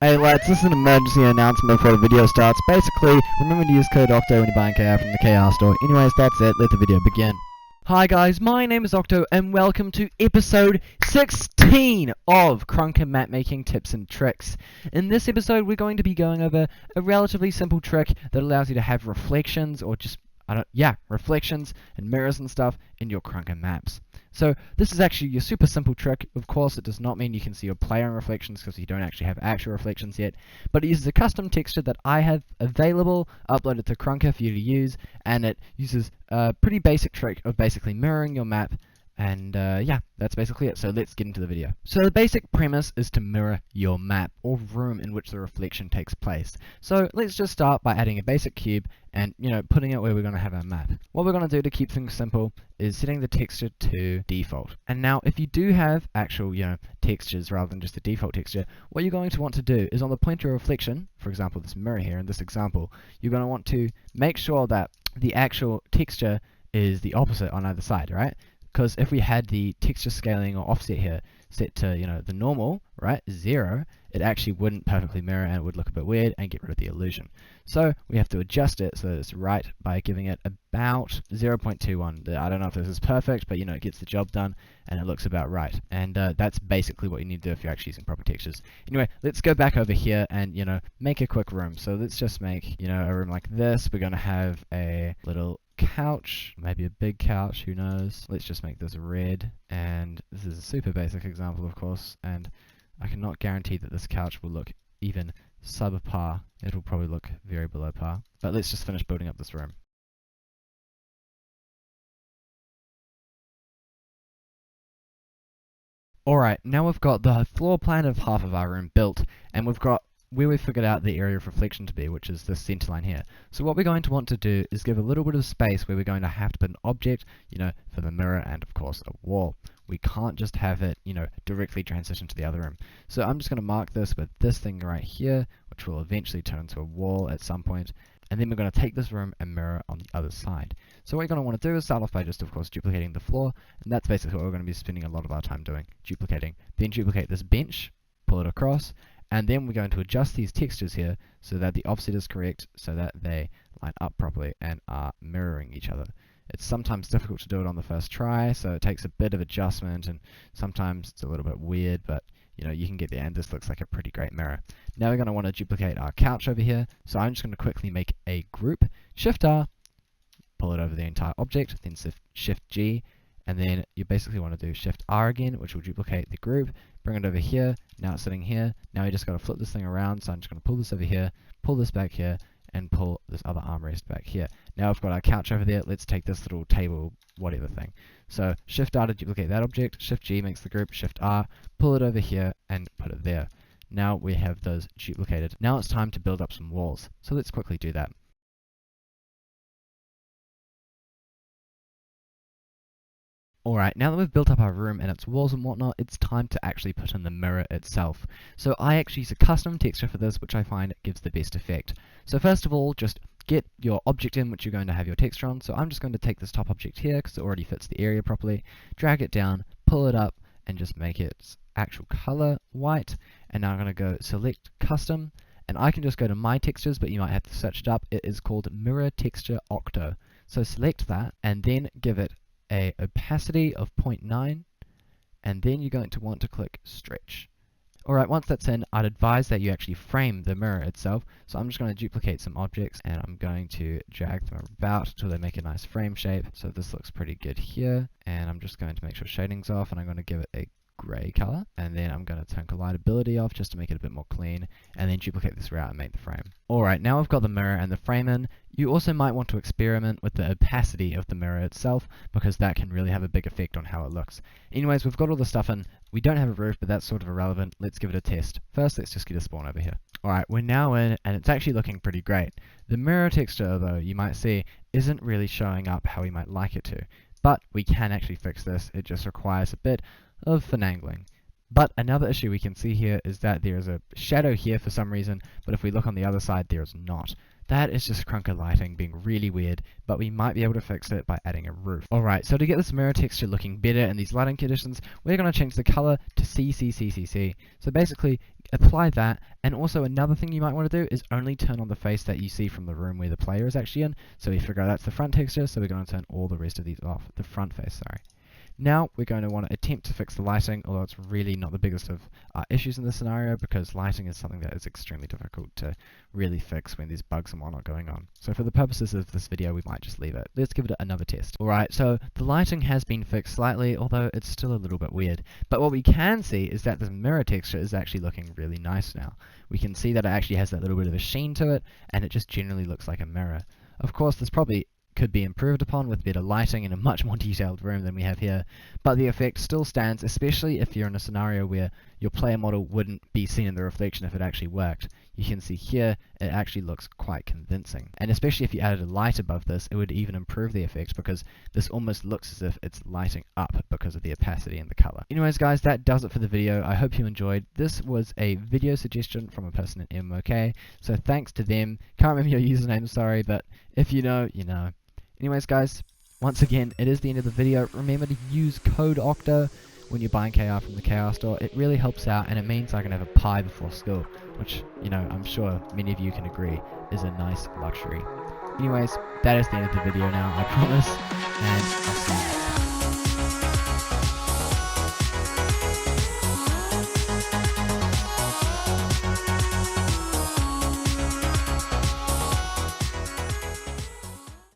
Hey lads, this is an emergency announcement before the video starts. Basically, remember to use code OCTO when you're buying KR from the KR store. Anyways, that's it. Let the video begin. Hi guys, my name is Octo and welcome to episode 16 of Krunker Map Making Tips and Tricks. In this episode, we're going to be going over a relatively simple trick that allows you to have reflections or just reflections and mirrors and stuff in your Krunker maps. So this is actually a super simple trick. Of course, it does not mean you can see your player in reflections because you don't actually have actual reflections yet, but it uses a custom texture that I have available, uploaded to Krunker for you to use, and it uses a pretty basic trick of basically mirroring your map. And yeah, that's basically it. So let's get into the video. So the basic premise is to mirror your map or room in which the reflection takes place. So let's just start by adding a basic cube and, putting it where we're going to have our map. What we're going to do to keep things simple is setting the texture to default. And now if you do have actual, textures rather than just a default texture, what you're going to want to do is on the point of reflection, for example, this mirror here in this example, you're going to want to make sure that the actual texture is the opposite on either side, right? Because if we had the texture scaling or offset here set to, the normal, right, 0, it actually wouldn't perfectly mirror and it would look a bit weird and get rid of the illusion. So we have to adjust it so that it's right by giving it about 0.21. I don't know if this is perfect, but it gets the job done and it looks about right. And that's basically what you need to do if you're actually using proper textures. Anyway, let's go back over here and, make a quick room. So let's just make, a room like this. We're going to have a little couch, maybe a big couch, who knows. Let's just make this red, and this is a super basic example, of course, and I cannot guarantee that this couch will look even subpar. It'll probably look very below par, but let's just finish building up this room. Alright, now we've got the floor plan of half of our room built, and we've got where we figured out the area of reflection to be, which is this center line here. So what we're going to want to do is give a little bit of space where we're going to have to put an object, for the mirror and of course a wall. We can't just have it, directly transition to the other room. So I'm just going to mark this with this thing right here, which will eventually turn into a wall at some point. And then we're going to take this room and mirror on the other side. So what you're going to want to do is start off by just, of course, duplicating the floor. And that's basically what we're going to be spending a lot of our time doing, duplicating. Then duplicate this bench, pull it across, and then we're going to adjust these textures here so that the offset is correct, so that they line up properly and are mirroring each other. It's sometimes difficult to do it on the first try, so it takes a bit of adjustment, and sometimes it's a little bit weird, but you can get there, and this looks like a pretty great mirror. Now we're going to want to duplicate our couch over here, so I'm just going to quickly make a group, Shift R, pull it over the entire object, then Shift G, and then you basically want to do Shift R again, which will duplicate the group, bring it over here, now it's sitting here. Now you just got to flip this thing around, so I'm just going to pull this over here, pull this back here, and pull this other armrest back here. Now we've got our couch over there, let's take this little table, whatever thing. So Shift R to duplicate that object, Shift G makes the group, Shift R, pull it over here, and put it there. Now we have those duplicated. Now it's time to build up some walls, so let's quickly do that. Alright, now that we've built up our room and its walls and whatnot, it's time to actually put in the mirror itself. So I actually use a custom texture for this, which I find gives the best effect. So first of all, just get your object in which you're going to have your texture on. So I'm just going to take this top object here, because it already fits the area properly, drag it down, pull it up, and just make its actual color white. And now I'm going to go select custom, and I can just go to my textures, but you might have to search it up. It is called Mirror Texture Octo. So select that, and then give it a opacity of 0.9, and then you're going to want to click stretch. Alright, once that's in, I'd advise that you actually frame the mirror itself. So I'm just going to duplicate some objects and I'm going to drag them about till they make a nice frame shape. So this looks pretty good here, and I'm just going to make sure shading's off, and I'm going to give it a gray color, and then I'm going to turn collidability off just to make it a bit more clean, and then duplicate this route and make the frame. Alright, now we've got the mirror and the frame in. You also might want to experiment with the opacity of the mirror itself, because that can really have a big effect on how it looks. Anyways, we've got all the stuff in. We don't have a roof, but that's sort of irrelevant. Let's give it a test. First, let's just get a spawn over here. Alright, we're now in, and it's actually looking pretty great. The mirror texture, though, you might see, isn't really showing up how we might like it to. But we can actually fix this. It just requires a bit of finagling. But another issue we can see here is that there is a shadow here for some reason, but if we look on the other side, there is not. That is just Krunker lighting being really weird, but we might be able to fix it by adding a roof. Alright, so to get this mirror texture looking better in these lighting conditions, we're going to change the color to CCCCC. So basically, apply that, and also another thing you might want to do is only turn on the face that you see from the room where the player is actually in. So we figure out that's the front texture, so we're going to turn all the rest of these off, the front face, sorry. Now we're going to want to attempt to fix the lighting, although it's really not the biggest of issues in this scenario, because lighting is something that is extremely difficult to really fix when there's bugs and whatnot going on. So for the purposes of this video, we might just leave it. Let's give it another test. Alright, so the lighting has been fixed slightly, although it's still a little bit weird. But what we can see is that the mirror texture is actually looking really nice now. We can see that it actually has that little bit of a sheen to it, and it just generally looks like a mirror. Of course, this probably could be improved upon with better lighting in a much more detailed room than we have here, but the effect still stands, especially if you're in a scenario where your player model wouldn't be seen in the reflection if it actually worked. You can see here it actually looks quite convincing, and especially if you added a light above this, it would even improve the effect, because this almost looks as if it's lighting up because of the opacity and the color. Anyways guys, that does it for the video. I hope you enjoyed. This was a video suggestion from a person in MMOK, so thanks to them. Can't remember your username, sorry, but if you know, you know. Anyways guys, once again, it is the end of the video. Remember to use code OCTO when you're buying KR from the KR store. It really helps out, and it means I can have a pie before school, which, you know, I'm sure many of you can agree is a nice luxury. Anyways, that is the end of the video now, I promise, and I'll see you next time.